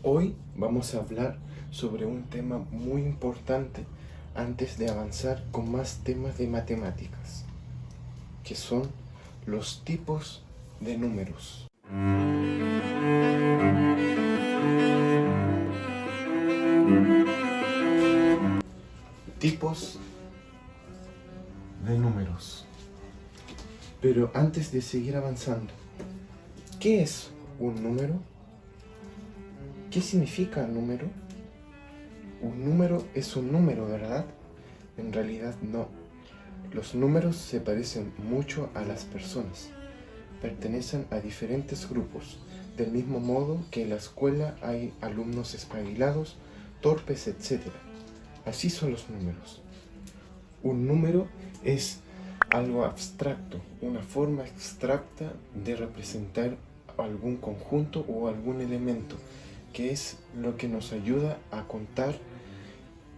Hoy vamos a hablar sobre un tema muy importante antes de avanzar con más temas de matemáticas, que son los tipos de números. Tipos de números. Pero antes de seguir avanzando, ¿qué es un número? ¿Qué significa número? Un número es un número, ¿verdad? En realidad no. Los números se parecen mucho a las personas. Pertenecen a diferentes grupos, del mismo modo que en la escuela hay alumnos espabilados, torpes, etc. Así son los números. Un número es algo abstracto, una forma abstracta de representar algún conjunto o algún elemento, que es lo que nos ayuda a contar,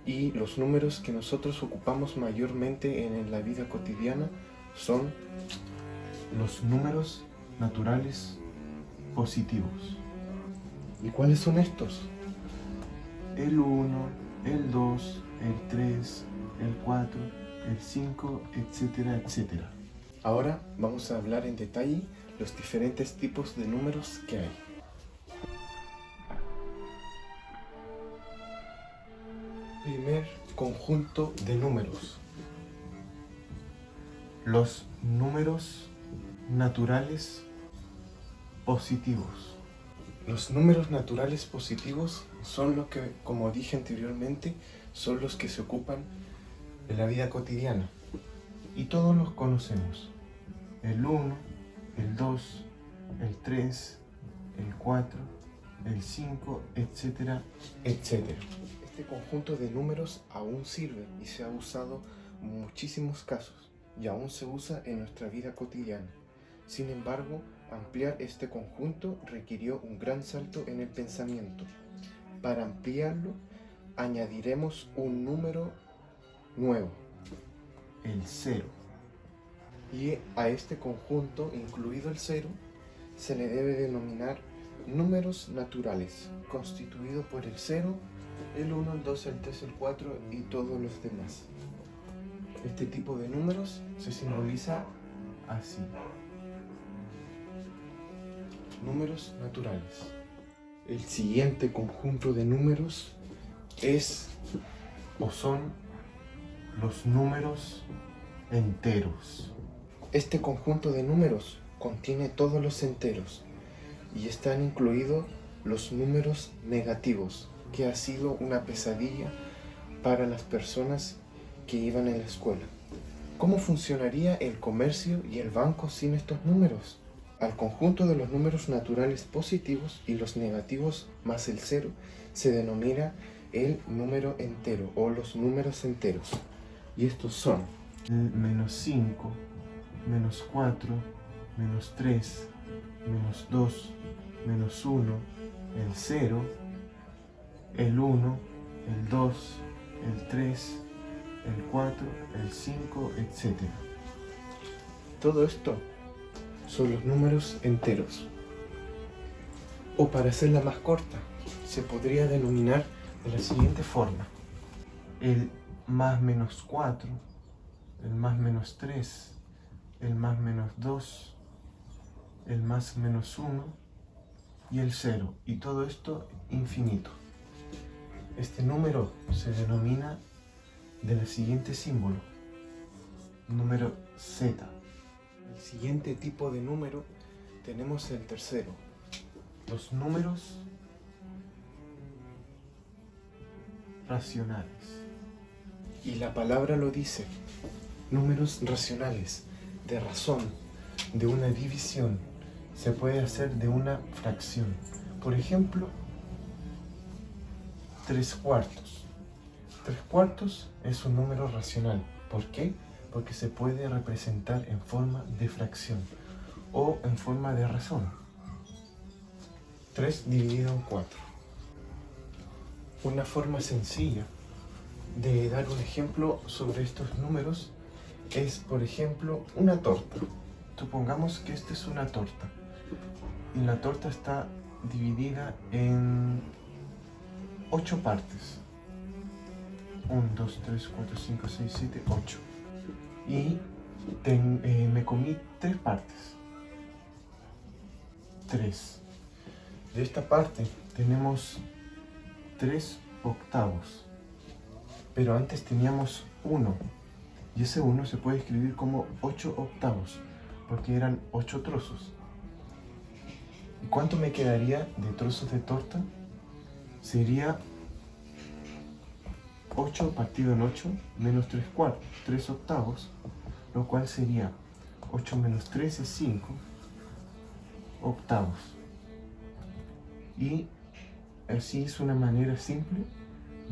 y los números que nosotros ocupamos mayormente en la vida cotidiana son los números naturales positivos. ¿Y cuáles son estos? El 1, el 2, el 3, el 4, el 5, etcétera, etcétera. Ahora vamos a hablar en detalle los diferentes tipos de números que hay. Primer conjunto de números: los números naturales positivos. Los números naturales positivos son los que, como dije anteriormente, son los que se ocupan en la vida cotidiana. Y todos los conocemos: el 1, el 2, el 3, el 4, el 5, etcétera, etcétera. Este conjunto de números aún sirve y se ha usado en muchísimos casos y aún se usa en nuestra vida cotidiana. Sin embargo, ampliar este conjunto requirió un gran salto en el pensamiento. Para ampliarlo, añadiremos un número nuevo, el 0. Y a este conjunto, incluido el 0, se le debe denominar números naturales, constituido por el 0, el 1, el 2, el 3, el 4 y todos los demás. Este tipo de números se simboliza así: números naturales. El siguiente conjunto de números es o son los números enteros. Este conjunto de números contiene todos los enteros y están incluidos los números negativos, que ha sido una pesadilla para las personas que iban en la escuela. ¿Cómo funcionaría el comercio y el banco sin estos números? Al conjunto de los números naturales positivos y los negativos más el 0 se denomina el número entero o los números enteros. Y estos son menos 5, menos 4, menos 3, menos 2, menos 1, el 0, el 1, el 2, el 3, el 4, el 5, etc. Todo esto son los números enteros. O para hacerla más corta, se podría denominar de la siguiente forma: el más menos 4, el más menos 3, el más menos 2, el más menos 1 y el 0, y todo esto infinito. Este número se denomina del siguiente símbolo: número Z. El siguiente tipo de número tenemos el tercero: los números racionales. Y la palabra lo dice: números racionales, de razón, de una división. Se puede hacer de una fracción. Por ejemplo, 3/4. 3/4 es un número racional. ¿Por qué? Porque se puede representar en forma de fracción o en forma de razón. 3 dividido en 4. Una forma sencilla de dar un ejemplo sobre estos números es, por ejemplo, una torta. Supongamos que esta es una torta y la torta está dividida en 8 partes. 1, 2, 3, 4, 5, 6, 7, 8. Y me comí 3 partes. 3. De esta parte tenemos 3 octavos. Pero antes teníamos 1. Y ese 1 se puede escribir como 8 octavos, porque eran 8 trozos. ¿Y cuánto me quedaría de trozos de torta? Sería 8 partido en 8 menos 3 cuartos, 3 octavos, lo cual sería 8 menos 3 es 5 octavos. Y así es una manera simple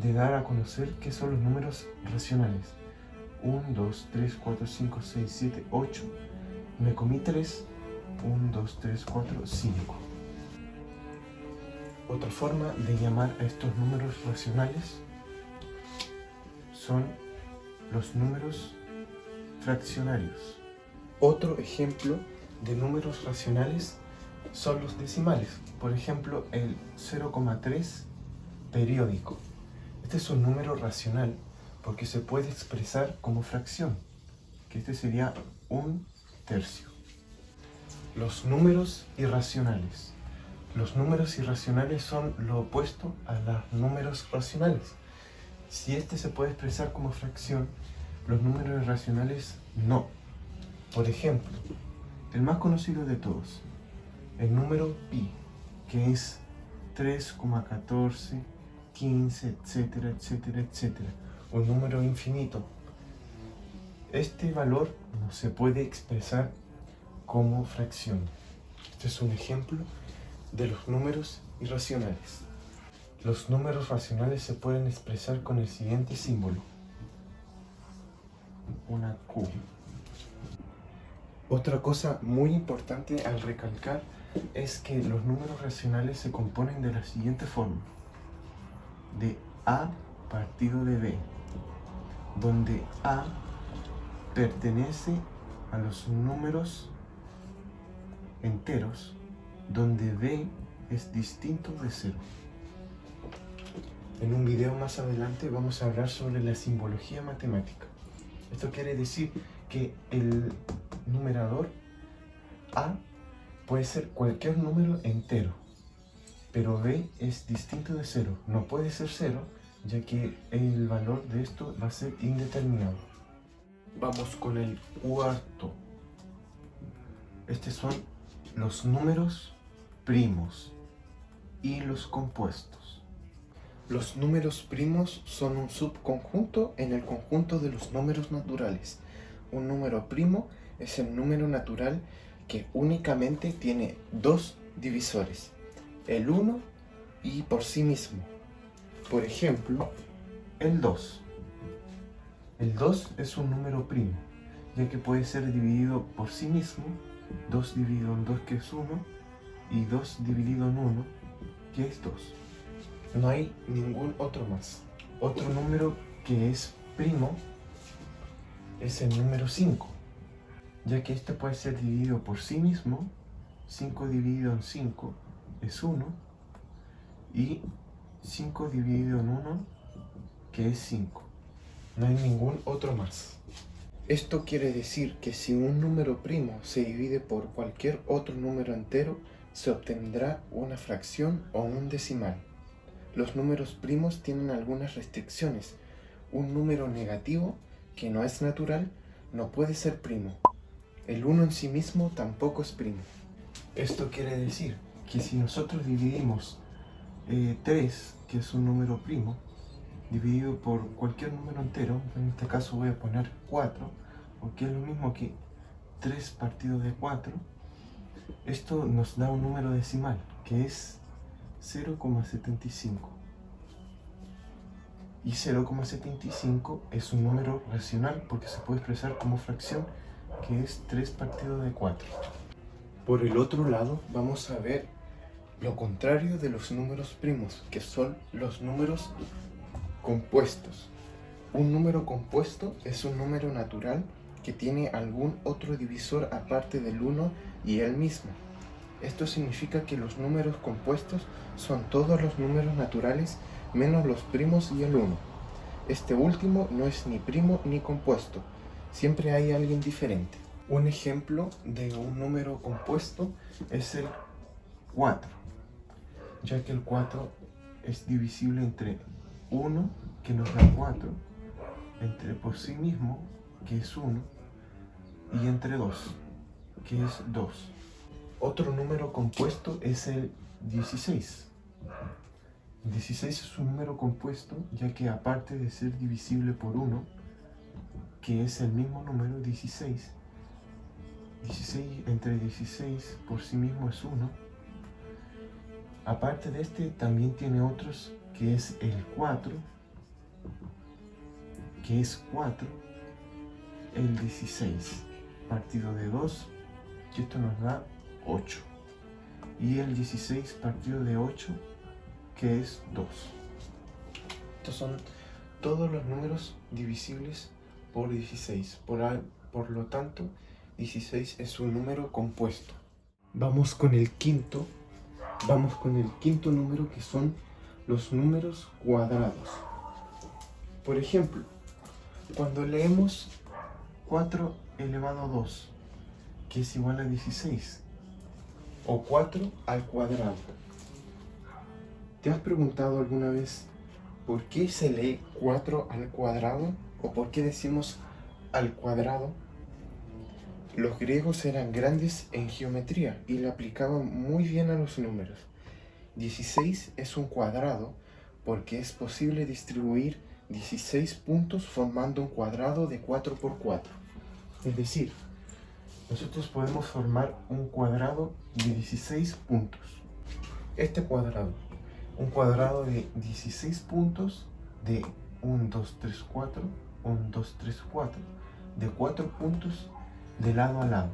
de dar a conocer qué son los números racionales. 1, 2, 3, 4, 5, 6, 7, 8. Me comí 3. 1, 2, 3, 4, 5. Otra forma de llamar a estos números racionales son los números fraccionarios. Otro ejemplo de números racionales son los decimales. Por ejemplo, el 0,3 periódico. Este es un número racional porque se puede expresar como fracción, que este sería 1/3. Los números irracionales. Los números irracionales son lo opuesto a los números racionales. Si este se puede expresar como fracción, los números irracionales no. Por ejemplo, el más conocido de todos, el número pi, que es 3,14, 15, etcétera, etcétera, etcétera. Un número infinito. Este valor no se puede expresar como fracción. Este es un ejemplo de los números irracionales. Los números racionales se pueden expresar con el siguiente símbolo. Una Q. Otra cosa muy importante al recalcar es que los números racionales se componen de la siguiente forma. De A partido de B, donde A pertenece a los números enteros, donde B es distinto de 0. En un video más adelante vamos a hablar sobre la simbología matemática. Esto quiere decir que el numerador A puede ser cualquier número entero, pero B es distinto de 0. No puede ser 0, ya que el valor de esto va a ser indeterminado. Vamos con el cuarto. Estos son los números primos y los compuestos. Los números primos son un subconjunto en el conjunto de los números naturales. Un número primo es el número natural que únicamente tiene 2 divisores, el 1 y por sí mismo. Por ejemplo, el 2. El 2 es un número primo, ya que puede ser dividido por sí mismo, 2 dividido en 2 que es 1, y 2 dividido en 1 que es 2. No hay ningún otro más. Otro número que es primo es el número 5, ya que este puede ser dividido por sí mismo, 5 dividido en 5 es 1, y 5 dividido en 1 que es 5. No hay ningún otro más. Esto quiere decir que si un número primo se divide por cualquier otro número entero, se obtendrá una fracción o un decimal. Los números primos tienen algunas restricciones. Un número negativo, que no es natural, no puede ser primo. El 1 en sí mismo tampoco es primo. Esto quiere decir que si nosotros dividimos 3, que es un número primo, dividido por cualquier número entero, en este caso voy a poner 4, porque es lo mismo que 3 partido de 4, esto nos da un número decimal, que es 0,75. Y 0,75 es un número racional porque se puede expresar como fracción, que es 3 partido de 4. Por el otro lado, vamos a ver lo contrario de los números primos, que son los números compuestos. Un número compuesto es un número natural que tiene algún otro divisor aparte del 1 y él mismo. Esto significa que los números compuestos son todos los números naturales menos los primos y el 1. Este último no es ni primo ni compuesto, siempre hay alguien diferente. Un ejemplo de un número compuesto es el 4, ya que el 4 es divisible entre 1, que nos da 4, entre por sí mismo, que es 1, y entre 2, que es 2. Otro número compuesto es el 16. 16 es un número compuesto, ya que aparte de ser divisible por 1, que es el mismo número 16, 16 entre 16 por sí mismo es 1. Aparte de este, también tiene otros, que es el 4, que es 4, el 16 partido de 2, que esto nos da 8, y el 16 partido de 8, que es 2. Estos son todos los números divisibles por 16. Por lo tanto, 16 es un número compuesto. Vamos con el quinto número, que son los números cuadrados. Por ejemplo, cuando leemos 4 elevado a 2, que es igual a 16, o 4 al cuadrado. ¿Te has preguntado alguna vez por qué se lee 4 al cuadrado? ¿O por qué decimos al cuadrado? Los griegos eran grandes en geometría y le aplicaban muy bien a los números. 16 es un cuadrado porque es posible distribuir 16 puntos formando un cuadrado de 4 por 4. Es decir, nosotros podemos formar un cuadrado de 16 puntos. Este cuadrado, un cuadrado de 16 puntos de 1, 2, 3, 4, 1, 2, 3, 4, de 4 puntos de lado a lado.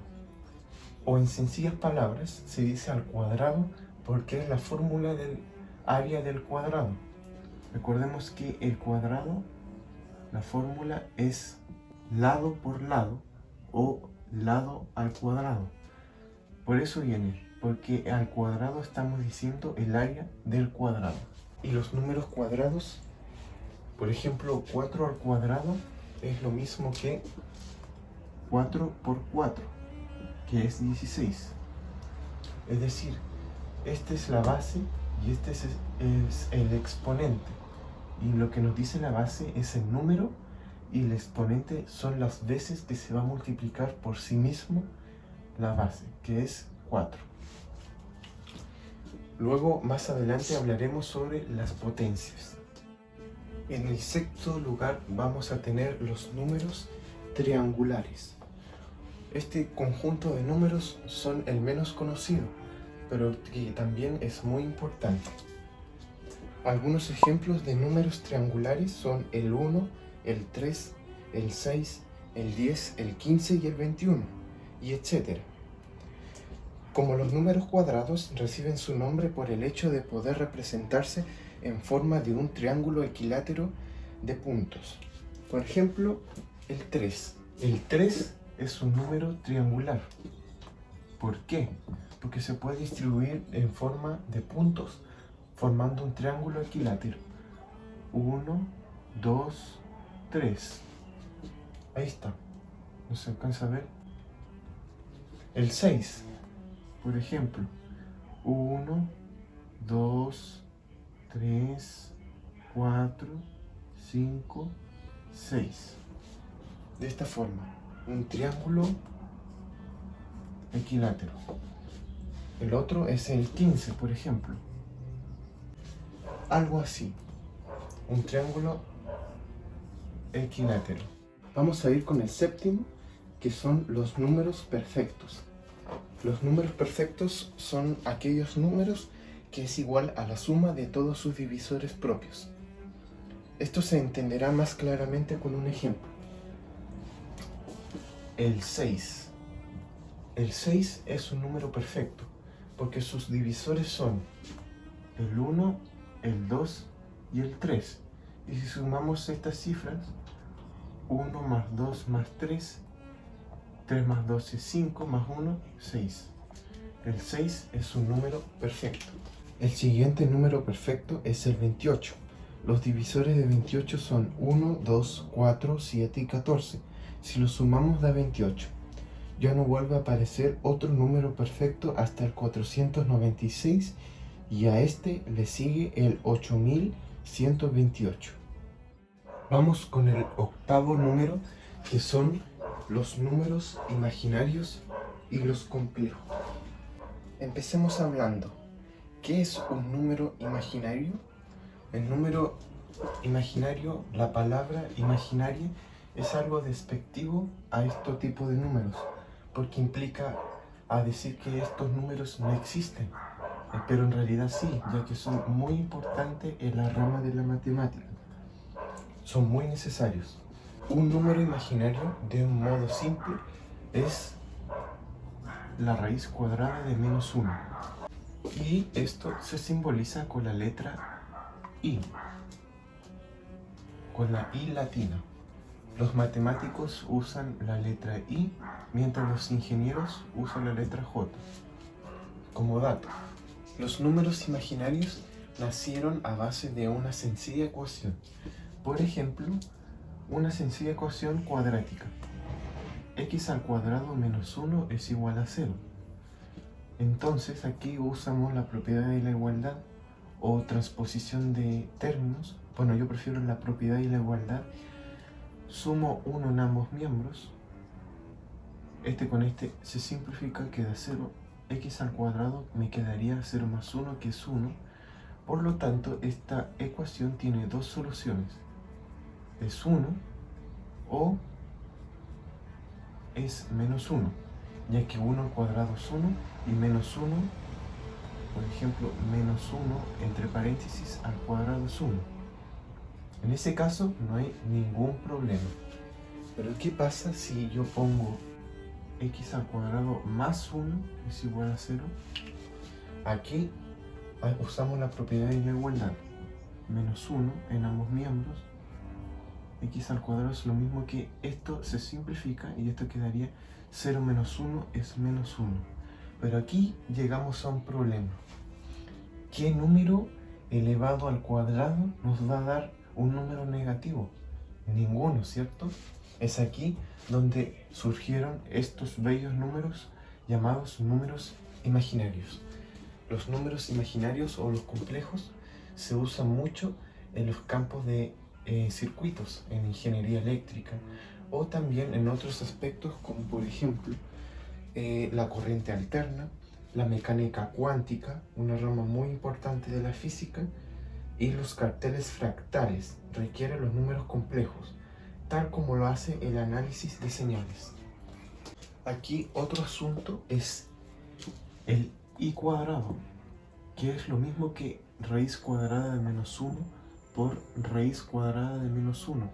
O en sencillas palabras, se dice al cuadrado porque es la fórmula del área del cuadrado. Recordemos que el cuadrado, la fórmula es lado por lado o lado al cuadrado. Por eso viene, porque al cuadrado estamos diciendo el área del cuadrado. Y los números cuadrados, por ejemplo, 4 al cuadrado es lo mismo que 4 por 4, que es 16. Es decir, esta es la base y este es el exponente. Y lo que nos dice la base es el número y el exponente son las veces que se va a multiplicar por sí mismo la base, que es 4. Luego, más adelante, hablaremos sobre las potencias. En el sexto lugar vamos a tener los números triangulares. Este conjunto de números son el menos conocido, pero que también es muy importante. Algunos ejemplos de números triangulares son el 1, el 3, el 6, el 10, el 15 y el 21, y etc. Como los números cuadrados reciben su nombre por el hecho de poder representarse en forma de un triángulo equilátero de puntos. Por ejemplo, el 3. El 3 es un número triangular. ¿Por qué? Porque se puede distribuir en forma de puntos, formando un triángulo equilátero. 1, 2, 3. Ahí está. ¿No se alcanza a ver? El 6, por ejemplo. 1, 2, 3, 4, 5, 6. De esta forma, un triángulo equilátero. El otro es el 15, por ejemplo. Algo así. Un triángulo equilátero. Vamos a ir con el séptimo, que son los números perfectos. Los números perfectos son aquellos números que es igual a la suma de todos sus divisores propios. Esto se entenderá más claramente con un ejemplo. El 6. El 6 es un número perfecto porque sus divisores son el 1, el 2 y el 3. Y si sumamos estas cifras, 1 más 2 más 3, 3 más 2 es 5, más 1, 6. el 6 es un número perfecto. El siguiente número perfecto es el 28. Los divisores de 28 son 1, 2, 4, 7 y 14. Si los sumamos da 28. Ya no vuelve a aparecer otro número perfecto hasta el 496 y a este le sigue el 8128. Vamos con el octavo número, que son los números imaginarios y los complejos. Empecemos hablando. ¿Qué es un número imaginario? El número imaginario, la palabra imaginaria, es algo despectivo a este tipo de números, porque implica a decir que estos números no existen, pero en realidad sí, ya que son muy importantes en la rama de la matemática. Son muy necesarios. Un número imaginario, de un modo simple, es la raíz cuadrada de -1. Y esto se simboliza con la letra I, con la I latina. Los matemáticos usan la letra I, mientras los ingenieros usan la letra J. Como dato, los números imaginarios nacieron a base de una sencilla ecuación. Por ejemplo, una sencilla ecuación cuadrática. X al cuadrado menos 1 es igual a 0. Entonces aquí usamos la propiedad de la igualdad o transposición de términos. Bueno, yo prefiero la propiedad y la igualdad. Sumo 1 en ambos miembros. Este con este se simplifica, queda 0. X al cuadrado me quedaría 0 más 1, que es 1. Por lo tanto, esta ecuación tiene dos soluciones. Es 1 o es menos 1, ya que 1 al cuadrado es 1 y menos 1, por ejemplo, menos 1 entre paréntesis al cuadrado es 1. En ese caso no hay ningún problema. Pero ¿qué pasa si yo pongo x al cuadrado más 1 es igual a 0? Aquí usamos la propiedad de la igualdad. Menos 1 en ambos miembros. X al cuadrado es lo mismo que esto, se simplifica y esto quedaría 0 menos 1 es menos 1. Pero aquí llegamos a un problema. ¿Qué número elevado al cuadrado nos va a dar un número negativo? Ninguno, ¿cierto? Es aquí donde surgieron estos bellos números llamados números imaginarios. Los números imaginarios o los complejos se usan mucho en los campos de circuitos, en ingeniería eléctrica, o también en otros aspectos como por ejemplo la corriente alterna, la mecánica cuántica, una rama muy importante de la física, y los carteles fractales requieren los números complejos, tal como lo hace el análisis de señales. Aquí otro asunto es el i cuadrado, que es lo mismo que raíz cuadrada de menos 1 por raíz cuadrada de menos 1,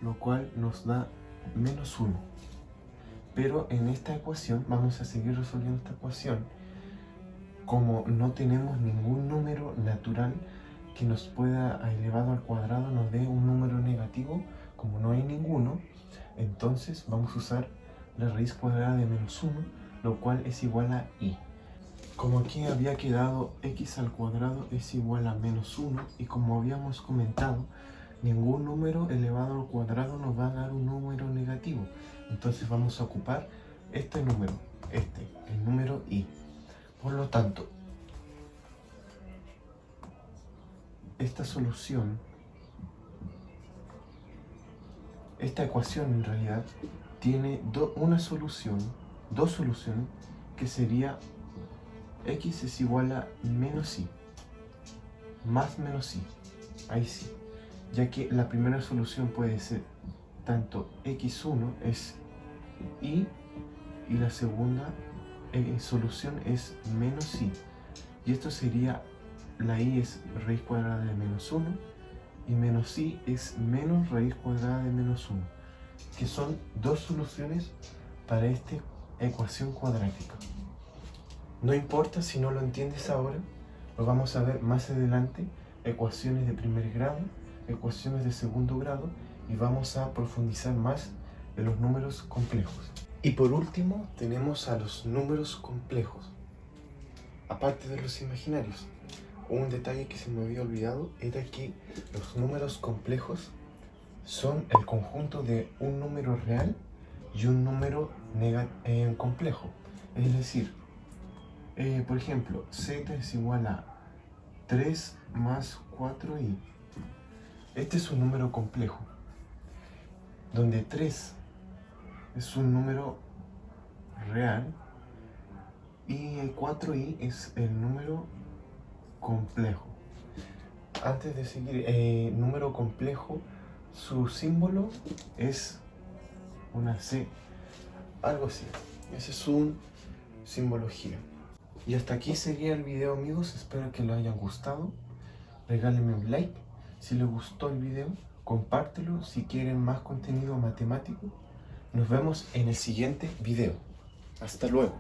lo cual nos da menos 1. Pero en esta ecuación, vamos a seguir resolviendo esta ecuación, como no tenemos ningún número natural que nos pueda, elevado al cuadrado, nos dé un número negativo, como no hay ninguno, entonces vamos a usar la raíz cuadrada de menos 1, lo cual es igual a i. Como aquí había quedado x al cuadrado es igual a menos 1, y como habíamos comentado, ningún número elevado al cuadrado nos va a dar un número negativo. Entonces vamos a ocupar este número, el número i. Por lo tanto, esta solución, esta ecuación en realidad, tiene dos soluciones, que sería x es igual a menos i, más menos i, ahí sí, ya que la primera solución puede ser tanto x1 es i y la segunda solución es menos i, y esto sería, la i es raíz cuadrada de menos 1 y menos i es menos raíz cuadrada de menos 1, que son dos soluciones para esta ecuación cuadrática. No importa si no lo entiendes ahora, lo vamos a ver más adelante, ecuaciones de primer grado, ecuaciones de segundo grado, y vamos a profundizar más en los números complejos. Y por último tenemos a los números complejos. aparte de los imaginarios, un detalle que se me había olvidado era que los números complejos son el conjunto de un número real y un número complejo. Es decir, por ejemplo, z es igual a 3 más 4i. Este es un número complejo, donde 3 es un número real y el 4i es el número complejo. Antes de seguir, número complejo, su símbolo es una C, algo así. Esa es una simbología. Y hasta aquí sería el video, amigos. Espero que les haya gustado. Regálenme un like si les gustó el video. Compártelo si quieren más contenido matemático. Nos vemos en el siguiente video. Hasta luego.